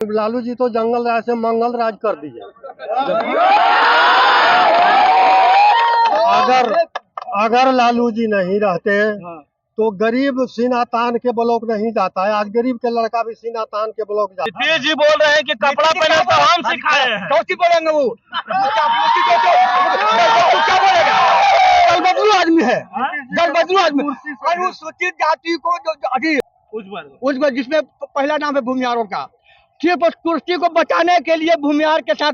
लालू जी तो जंगल राज से मंगल राज कर दिए। अगर लालू जी नहीं रहते तो गरीब सीना तान के ब्लॉक नहीं जाता है। आज गरीब के लड़का भी सीना तान के ब्लॉक जाता है। नीतीश जी बोल रहे हैं कि कपड़ा पहने तो हम सिखाए हैं। कौन बोलेंगे वो? क्या बोलेगा? दल बदलू आदमी है, दल बदलू आदमी। अनुसूचित जाति को उस जिसमें पहला नाम है भूमिहारों का, सिर्फ उस कुर्सी को बचाने के लिए भूमिहार के साथ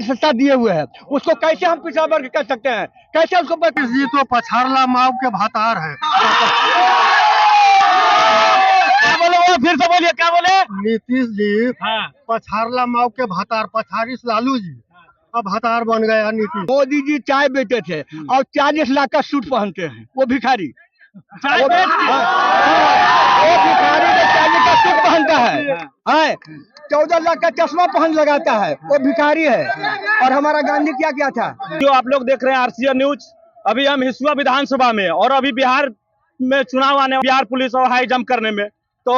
सत्ता दिए हुए हैं। उसको कैसे हम पिछड़ा वर्ग कर सकते हैं? कैसे उसको जी तो पछाड़ला माओ के भातार है। क्या बोले वो? फिर से बोलिए, क्या बोले? नीतीश जी पछाड़ला माओ के भातार, पछाड़िस लालू जी अब भातार बन गया नीतीश। मोदी जी चाय बेचते थे और 40 लाख का सूट पहनते हैं, वो भिखारी। वो भिखारी जो 40 का सूट पहनता है, 14 लाख का चश्मा पहन लगाता है, वो भिखारी है। और हमारा गांधी क्या क्या था? जो आप लोग देख रहे हैं आरसीएन न्यूज, अभी हम हिसुआ विधानसभा में और अभी बिहार में चुनाव आने, बिहार पुलिस और हाई जंप करने में, तो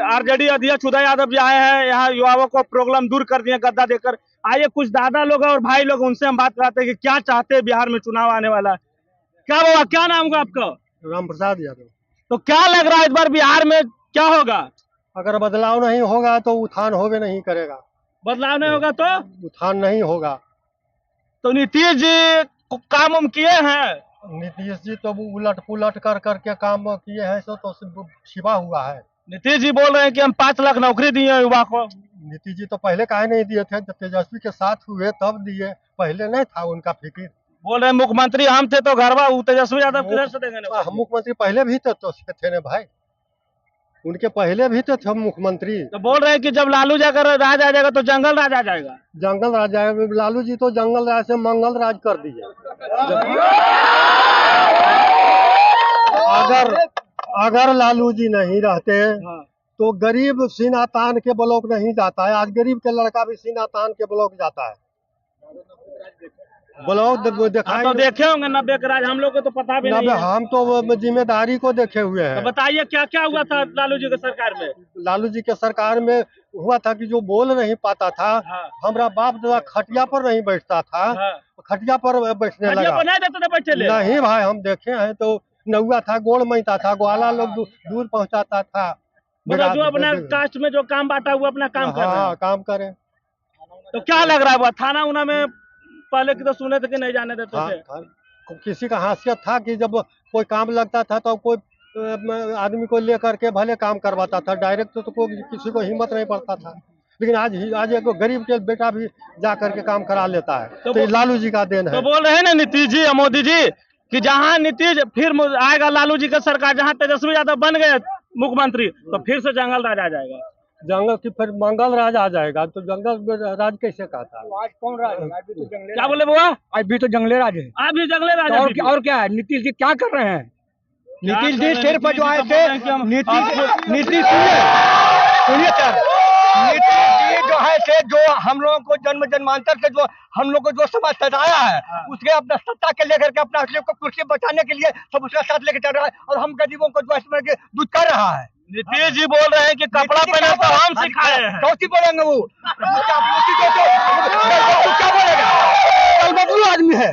आरजेडी अध्यक्ष उदय यादव जी आए हैं यहाँ युवाओं को प्रॉब्लम दूर कर दिए गद्दा देकर। आइए कुछ दादा लोग और भाई लोग, उनसे हम बात कराते हैं कि क्या चाहते हैं बिहार में चुनाव आने वाला है। क्या बाबा, क्या नाम होगा आपका? राम प्रसाद यादव। तो क्या लग रहा है इस बार बिहार में क्या होगा? अगर बदलाव नहीं होगा तो उत्थान होवे नहीं करेगा। बदलाव नहीं होगा तो उत्थान नहीं होगा। तो नीतीश जी काम हम किए हैं। नीतीश जी तो उलट पुलट कर करके काम किए हैं, तो छिपा हुआ है। नीतीश जी बोल रहे हैं कि हम 5 लाख नौकरी दिए हैं युवा को। नीतीश जी तो पहले काहे नहीं दिए थे? जब तेजस्वी के साथ हुए तब दिए, पहले नहीं था उनका फिक्र। बोल रहे हैं मुख्यमंत्री हम थे तो घरवा तेजस्वी यादव किधर से देंगे? मुख्यमंत्री पहले भी तो थे ना भाई, उनके पहले भी तो थे मुख्यमंत्री। तो बोल रहे हैं कि जब लालू जाकर राज आ जाएगा तो जंगल राज आ जाएगा। जंगल राज आएगा। लालू जी तो जंगल राज से मंगल राज कर दिए। अगर लालू जी नहीं रहते तो गरीब सीना तान के ब्लॉक नहीं जाता है। आज गरीब के लड़का भी सीना तान के ब्लॉक जाता है। ब्लॉक दिखाई तो देखे होंगे 90 के राज, हम लोग को तो पता भी नहीं है। हम तो जिम्मेदारी को देखे हुए हैं। तो बताइए क्या क्या हुआ था लालू जी की सरकार में? लालू जी के सरकार में हुआ था कि जो बोल नहीं पाता था, हमारा बाप दादा खटिया पर नहीं बैठता था, खटिया पर बैठने लगा। नहीं भाई, हम देखे हैं तो नौआ था, गोड़ मैता था, ग्वाला लोग दूर पहुंचाता था। जो अपना कास्ट में जो काम बांटा हुआ अपना काम कर रहा है। काम करे। तो क्या लग रहा है वो थाना उना में पहले की तो सुने थे कि नहीं जाने देते थे। किसी का हासियत था कि जब कोई काम लगता था तो कोई आदमी को लेकर के भले काम करवाता था। डायरेक्ट तो कोई किसी को हिम्मत नहीं पड़ता था। लेकिन आज एक गरीब के बेटा भी जा करके काम करा लेता है। तो लालू जी का देन है। तो बोल रहे हैं ना नीतीश जी और मोदी जी कि जहाँ नीतीश फिर आएगा लालू जी का सरकार, जहाँ तेजस्वी यादव बन गए मुख्यमंत्री, तो फिर से जंगल राज आ जाएगा। जंगल की फिर मंगल राज आ जाएगा। तो जंगल राज कैसे कहता है? आज कौन राज है? क्या बोले बुआ? आज भी तो जंगले राज है। आज भी जंगले राज है। और क्या है? नीतीश जी क्या कर रहे हैं? नीतीश जी सिर्फ जो आए थे, नीतीश सुनिए सर, नीतीश जी जो है से जो हम लोगों को जन्म जन्मांतर से जो हम लोग को जो समाज सजाया है, उसके अपना सत्ता के लेकर के अपना कुर्सी बचाने के लिए सब उसके साथ लेकर चल रहा है। और हम गरीबों को जो दूध कर रहा है। नीतीश जी बोल रहे हैं कि कपड़ा पहने तो हम सिखाए हैं। कौन बोलेंगे वो? क्या बोलेगा? दल बदलू आदमी है,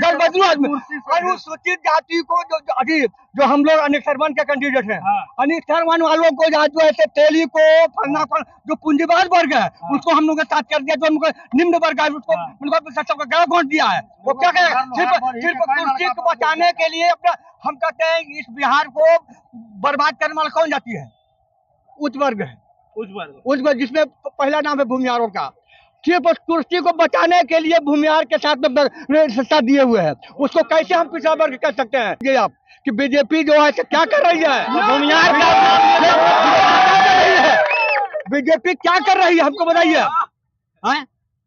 दल बदलू आदमी। अनुसूचित जाति को जो हम लोग अनिक शर्मन के कैंडिडेट हैं, अनिक शर्मन वालों को जो है तेली को फलना जो पूंजीवाद वर्ग है उसको हम लोग के साथ कर दिया। जो हमको निम्न वर्ग है उसको उनको गलत वोट दिया है। वो क्या कहे? सिर्फ कुर्सी को बचाने के लिए अपना हम कहते हैं इस बिहार को बर्बाद करने वाला कौन जाति है? उच्च वर्ग है, उच्च वर्ग जिसमें पहला नाम है भूमिहारों का। सिर्फ उस कुर्सी को बचाने के लिए भूमिहार के साथ सत्ता दिए हुए हैं। उसको कैसे हम पिछड़ा वर्ग कर सकते हैं? ये आप कि बीजेपी जो है क्या कर रही है? भूमिहार बीजेपी क्या कर रही है हमको बताइए।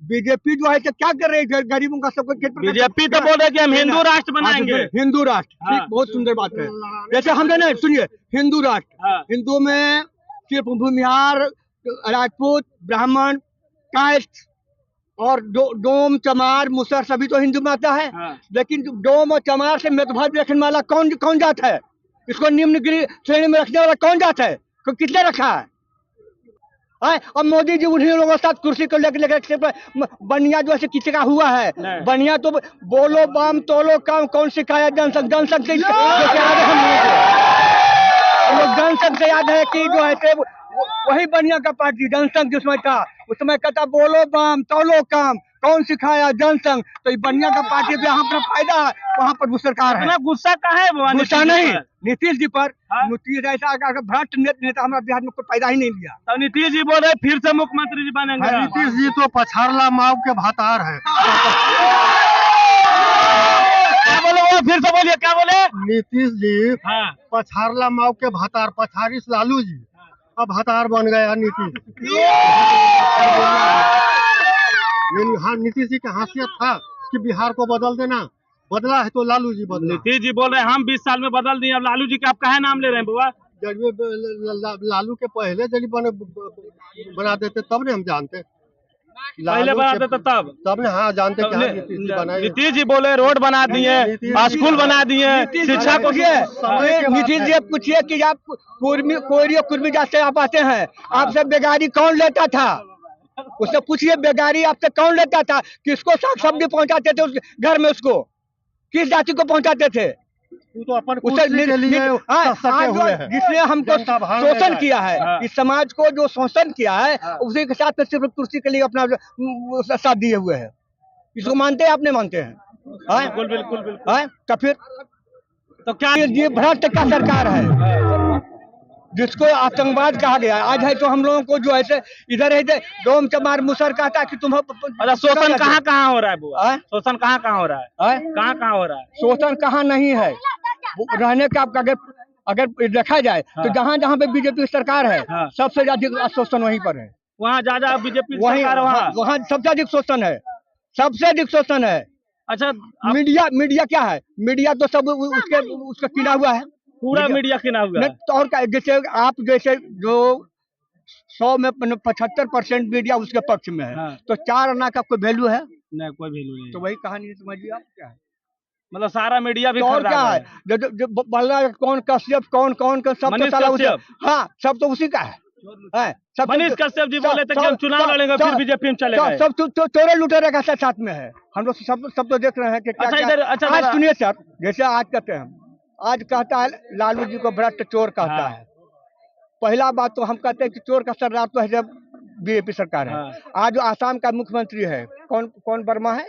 बीजेपी जो है क्या कर रही है? गरीबों का सबको बीजेपी तो बोल रहे कि हम हिंदू राष्ट्र बनाएंगे। हिंदू राष्ट्र, ठीक, बहुत सुंदर बात है। जैसे हमने ना सुनिए, हिंदू राष्ट्र, हिंदू में सिर्फ भूमिहार, राजपूत, ब्राह्मण, कास्ट और डोम, चमार, मुसर सभी तो हिंदू में आता है। लेकिन डोम और चमार से भेदभाव रखने वाला कौन जात है? इसको निम्न श्रेणी में रखने वाला कौन जात है? किसने रखा है? है। अब मोदी जी उन्हीं लोगों के साथ कुर्सी को लेकर बनिया जो है किसी का हुआ है, बनिया तो बोलो बाम तोलो काम कौन सिखाया जनसंघ से याद है हम लोग जनसंघ से याद है कि जो है वही बनिया का पार्टी जनसंघ जिसमें था, उसमें कहता बोलो बाम तोलो काम कौन सिखाया जनसंघ। तो ये बनिया का पार्टी पे यहाँ पर फायदा है, वहाँ पर वो सरकार है। गुस्सा कहाँ है वो? गुस्सा नहीं नीतीश जी पर। नीतीश ऐसा भ्रष्ट नेता हमारे बिहार में कोई पैदा ही नहीं लिया। तो नीतीश जी बोले फिर से मुख्यमंत्री जी बनेंगे। नीतीश जी तो पछाड़ला माव के भातार है। क्या बोले वो? फिर से बोलिए, क्या बोले? नीतीश जी पछाड़ला माव के भातार, पछाड़िस लालू जी अब भातार बन गया नीतीश। हाँ, नीतीश जी की हासियत था कि बिहार को बदल देना, बदला है तो लालू जी बदला। नीतीश जी बोल रहे हैं हम 20 साल में बदल दिए, अब लालू जी का आप काहे नाम ले रहे हैं बुआ? लालू के पहले जब बना देते तब ने हम जानते, पहले बना देते तब ने हाँ जानते कि हाँ नीतीश जी बनाए। नीतीश जी बोले रोड बना दिए, स्कूल बना दिए, शिक्षा को। नीतीश जी पूछिए कि आप कुर्मी जात से आप आते हैं, आपसे बेगारी कौन लेता था? उससे पूछिए बेगारी आपसे कौन लेता था? किसको साग सब्जी पहुंचाते थे उस घर में? उसको किस जाति को पहुंचाते थे? तो अपन कुर्सी के लिए सटे हुए हैं। जिसने हमको शोषण किया है, इस समाज को जो शोषण किया है, उसी के साथ में सिर्फ कुर्सी के लिए अपना साथ दिए हुए है। इसको मानते हैं? आप नहीं मानते हैं? बिल्कुल बिल्कुल बिल्कुल। तो फिर तो क्या ये भ्रष्ट का सरकार है जिसको आतंकवाद कहा गया? आज है तो हम लोगों को जो है इधर है डोम चमार मुसर कहता कि तुम शोषण कहाँ कहाँ हो रहा है बुआ? शोषण कहाँ कहाँ हो रहा है? कहाँ कहाँ हो रहा है? शोषण कहाँ नहीं है रहने का। अगर देखा जाए तो जहाँ जहाँ पे बीजेपी सरकार है सबसे ज्यादा शोषण वहीं पर है। वहाँ ज्यादा बीजेपी सरकार, वहाँ सबसे अधिक शोषण है, सबसे अधिक शोषण है। अच्छा, मीडिया क्या है? मीडिया तो सब उसका किना हुआ है, पूरा मीडिया किना हुआ है। तो और जैसे आप जैसे जो 100 में 75% मीडिया उसके पक्ष में है, तो 4 आना का कोई वैल्यू है? नहीं, कोई वैल्यू नहीं। तो वही कहानी समझिए आप क्या है। मतलब सारा मीडिया भी और क्या है जो बल्ला कौन कश्यप कौन सब तो साला हाँ सब तो उसी का है। सब मनीष कश्यप जी बोले थे कि हम चुनाव लड़ेंगे फिर बीजेपी में चले गए। सब चोरे लुटेरे का साथ में है। हम लोग सब तो देख रहे हैं कि क्या। आज सुनिए सर, जैसे आज कहते हैं, आज कहता है लालू जी को भ्रष्ट चोर कहता है। पहला बात तो हम कहते हैं कि चोर का सरदार तो है जब बीजेपी सरकार है। आज जो आसाम का मुख्यमंत्री है कौन वर्मा है?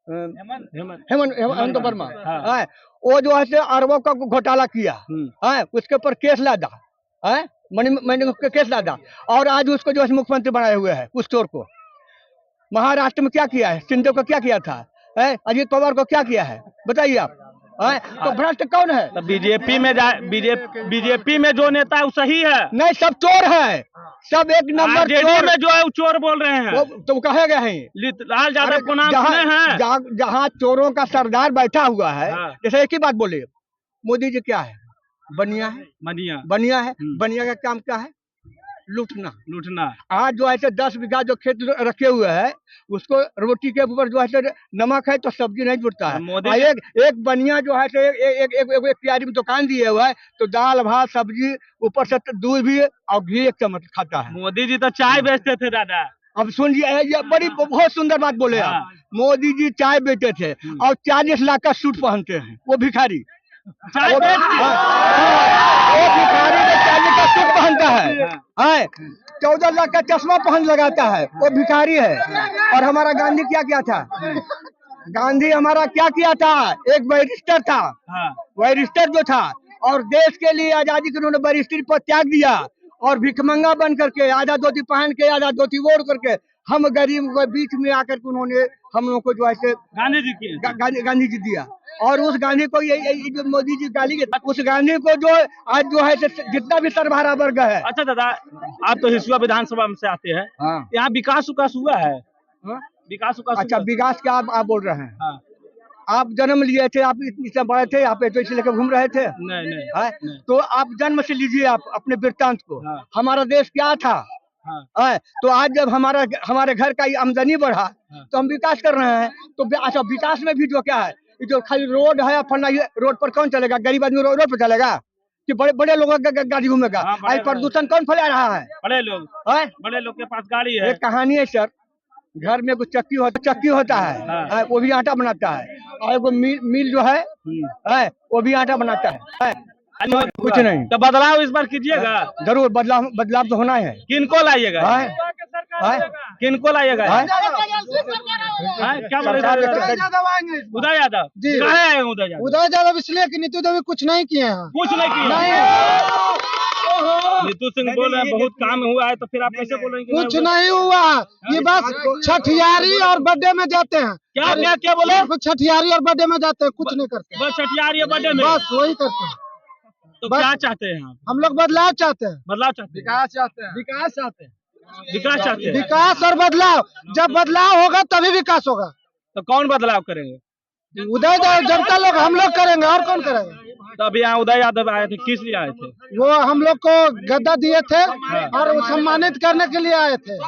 हेमंत वर्मा है। वो जो है अरबों का घोटाला किया है, उसके ऊपर केस लादा है, मैंने केस लादा, और आज उसको जो है मुख्यमंत्री बनाए हुए है उस चोर को। महाराष्ट्र में क्या किया है? शिंदे को क्या किया था? अजीत पवार को क्या किया है? बताइए आप। तो भ्रष्ट कौन है? तो बीजेपी में जो नेता है वो सही है? नहीं, सब चोर है, सब एक नंबर चोर में जो है वो चोर बोल रहे हैं। तो कहे गए हैं लाल यादव को नाम सुने हैं? जहाँ चोरों का सरदार बैठा हुआ है। जैसे एक ही बात बोले, मोदी जी क्या है? बनिया है। बनिया है। बनिया का काम क्या है? लूटना। आज जो है 10 बीघा जो खेत रखे हुए है, उसको रोटी के ऊपर जो है नमक है तो सब्जी नहीं जुटता है। एक बनिया जो है एक प्यारी में दुकान दिए हुआ है, तो दाल भात सब्जी ऊपर से दूध भी और घी 1 चम्मच खाता है। मोदी जी तो चाय बेचते थे दादा। अब सुनिए, ये बड़ी बहुत सुंदर बात बोले आप। मोदी जी चाय बेचते थे और 40 लाख का सूट पहनते हैं। वो भिखारी वो भिखारी 40 का सूट पहनता है, 14 लाख का चश्मा पहन लगाता है, वो भिखारी है। और हमारा गांधी क्या था? गांधी हमारा क्या किया था? एक बैरिस्टर था, बैरिस्टर जो था, और देश के लिए आजादी के उन्होंने बैरिस्टरी पर त्याग दिया, और भिखमंगा बन करके आधा धोती पहन के आधा धोती ओढ़ करके हम गरीब के बीच में आकर के उन्होंने हम लोग को जो है गांधी जी दिया। और उस गांधी को ये जो मोदी जी गाली, उस गांधी को जो आज जो है जितना भी सरभारा वर्ग है। अच्छा दादा, आप तो हिसुआ विधानसभा में से आते हैं, यहाँ विकास हुआ है? विकास अच्छा, विकास क्या आप बोल रहे हैं? आप जन्म लिए थे, आप इतने बड़े थे, आप ऐसे लेकर घूम रहे थे? नहीं। तो आप जन्म से लीजिए आप अपने वृत्तांत को। हमारा देश क्या था? तो आज जब हमारे घर का आमदनी बढ़ा तो हम विकास कर रहे हैं। तो अच्छा, विकास में भी जो क्या है, जो खाली रोड है फलना, ये रोड पर कौन चलेगा? गरीब आदमी रोड पर चलेगा? कि बड़े बड़े लोगों का गाड़ी घूमेगा। हाँ, बड़े आज प्रदूषण कौन फैला रहा है? बड़े लोग के पास गाड़ी है। एक कहानी है सर, घर में कुछ चक्की होता है, हाँ। वो भी आटा बनाता है, और वो मिल जो है वो भी आटा बनाता है। कुछ नहीं। तो बदलाव इस बार कीजिएगा। जरूर बदलाव तो होना है। किनको लाइएगा? किनको लाइएगा? क्या बोले? उदय यादव जी आए हैं। उदय यादव इसलिए कि नीतू देवी कुछ नहीं किए हैं। कुछ नहीं किया। नीतू सिंह बोल रहे हैं बहुत काम हुआ है, तो फिर आप कैसे बोलेंगे? कुछ नहीं हुआ, ये बस छठियारी और बर्थडे में जाते हैं। क्या बोले? छठियारी और बर्थडे में जाते हैं, कुछ नहीं करते। बस छठियारी और बर्थडे में बस वही करते हैं। तो क्या चाहते हैं हम लोग बदलाव चाहते हैं। बदलाव चाहते हैं। विकास चाहते हैं। विकास और बदलाव। जब बदलाव होगा तभी विकास होगा। तो कौन बदलाव करेंगे? उदय जनता लोग, हम लोग करेंगे, और कौन करेंगे? तो अभी यहाँ उदय यादव आए थे, किस लिए आए थे? वो हम लोग को गद्दा दिए थे और सम्मानित करने के लिए आए थे।